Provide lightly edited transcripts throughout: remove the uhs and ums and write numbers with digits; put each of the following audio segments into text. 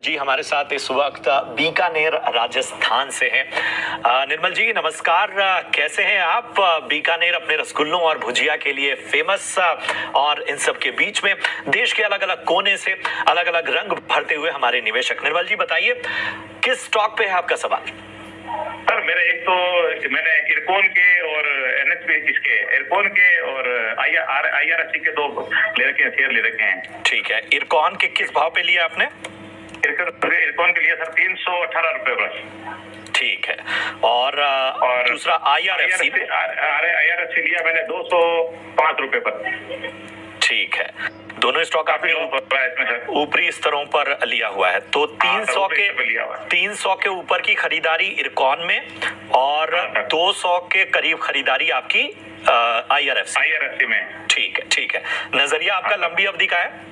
जी हमारे साथ इस वक्त बीकानेर राजस्थान से हैं। निर्मल जी नमस्कार। कैसे हैं आप? बीकानेर अपने रसगुल्लों और भुजिया के लिए फेमस और इन सब के बीच में देश के अलग अलग कोने से अलग अलग रंग भरते हुए हमारे निवेशक। निर्मल जी बताइए किस स्टॉक पे है आपका सवाल? सर मेरे एक तो मैंने इरकॉन के और एनएसपी इसके इरकॉन के और आईआरएससी के दो शेयर ले रखे हैं। ठीक है, इरकॉन के किस भाव पे लिया आपने? इरकॉन के लिए सर 318 रुपए बस। ठीक है, और दूसरा आईआरएफसी लिया मैंने 205 रुपए पर। ठीक है, दोनों स्टॉक आपने ऊपरी स्तरों पर लिया हुआ है। तो 300 के ऊपर की खरीदारी इरकॉन में और 200 के करीब खरीदारी आपकी आईआरएफसी में। ठीक है। नजरिया आपका लंबी अवधि का है?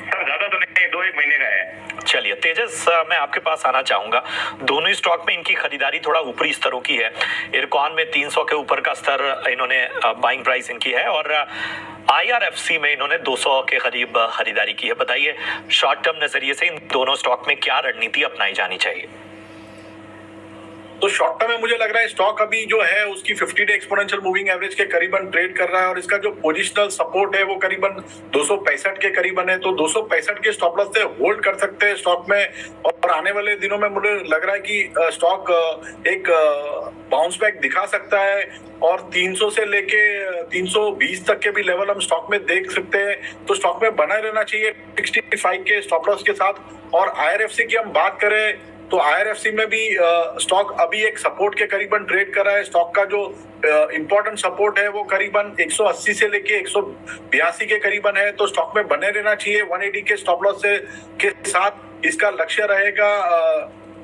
सर ज्यादा तो नहीं, 2-1 महीने का है। चलिए तेजस, मैं आपके पास आना चाहूंगा। दोनों स्टॉक में इनकी खरीदारी थोड़ा ऊपरी स्तरों की है। इरकॉन में 300 के ऊपर का स्तर इन्होंने बाइंग प्राइस इनकी है और आईआरएफसी में इन्होंने 200 के करीब खरीदारी की है। बताइए शॉर्ट टर्म नजरिए से इन दोनों स्टॉक में क्या रणनीति अपनाई जानी चाहिए? तो शॉर्ट टर्म में मुझे लग रहा है स्टॉक अभी जो है उसकी 50 डे एक्सपोनेंशियल मूविंग एवरेज के करीबन ट्रेड कर रहा है और इसका जो पोजिशनल सपोर्ट है वो करीबन 265 के करीबन है। तो 265 के स्टॉप लॉस से होल्ड कर सकते हैं स्टॉक में और आने वाले दिनों में मुझे लग रहा है कि स्टॉक एक बाउंस बैक दिखा सकता है और 300 से लेके 320 तक के भी लेवल हम स्टॉक में देख सकते हैं। तो स्टॉक में बना रहना चाहिए 65 के स्टॉप लॉस के साथ। और आईआरएफसी की हम बात करें तो आईआरएफसी में भी स्टॉक अभी एक सपोर्ट के करीबन ट्रेड कर रहा है। स्टॉक का जो इंपॉर्टेंट सपोर्ट है वो करीबन 180 से लेके 182 के करीबन है। तो स्टॉक में बने रहना चाहिए 180 के स्टॉप लॉस से के साथ। इसका लक्ष्य रहेगा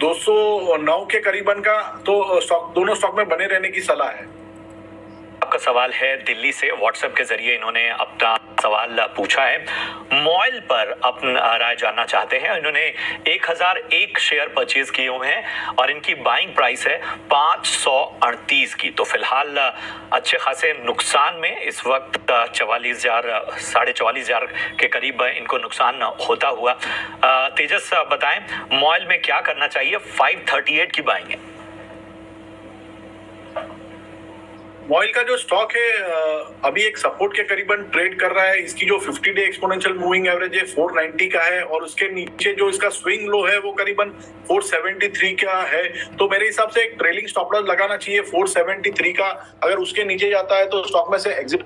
209 के करीबन का। तो दोनों स्टॉक में बने रहने की सलाह है। आपका सवाल है दिल्ली से, व्हाट्सएप के जरिए इन्होंने अपना सवाल पूछा है। मॉयल पर अपना राय जानना चाहते हैं। इन्होंने 1001 शेयर परचेज किए हुए हैं और इनकी बाइंग प्राइस है 538 की। तो फिलहाल अच्छे खासे नुकसान में इस वक्त 44,000 के करीब इनको नुकसान होता हुआ। तेजस बताएं मॉयल में क्या करना चाहिए? 538 की बाइंग है। मॉयल का जो स्टॉक है अभी एक सपोर्ट के करीबन ट्रेड कर रहा है। इसकी जो 50 डे एक्सपोनेंशियल मूविंग एवरेज है 490 का है और उसके नीचे जो इसका स्विंग लो है वो करीबन 473 का है। तो मेरे हिसाब से एक ट्रेलिंग स्टॉप लॉस लगाना चाहिए 473 का। अगर उसके नीचे जाता है तो स्टॉक में से एग्जिट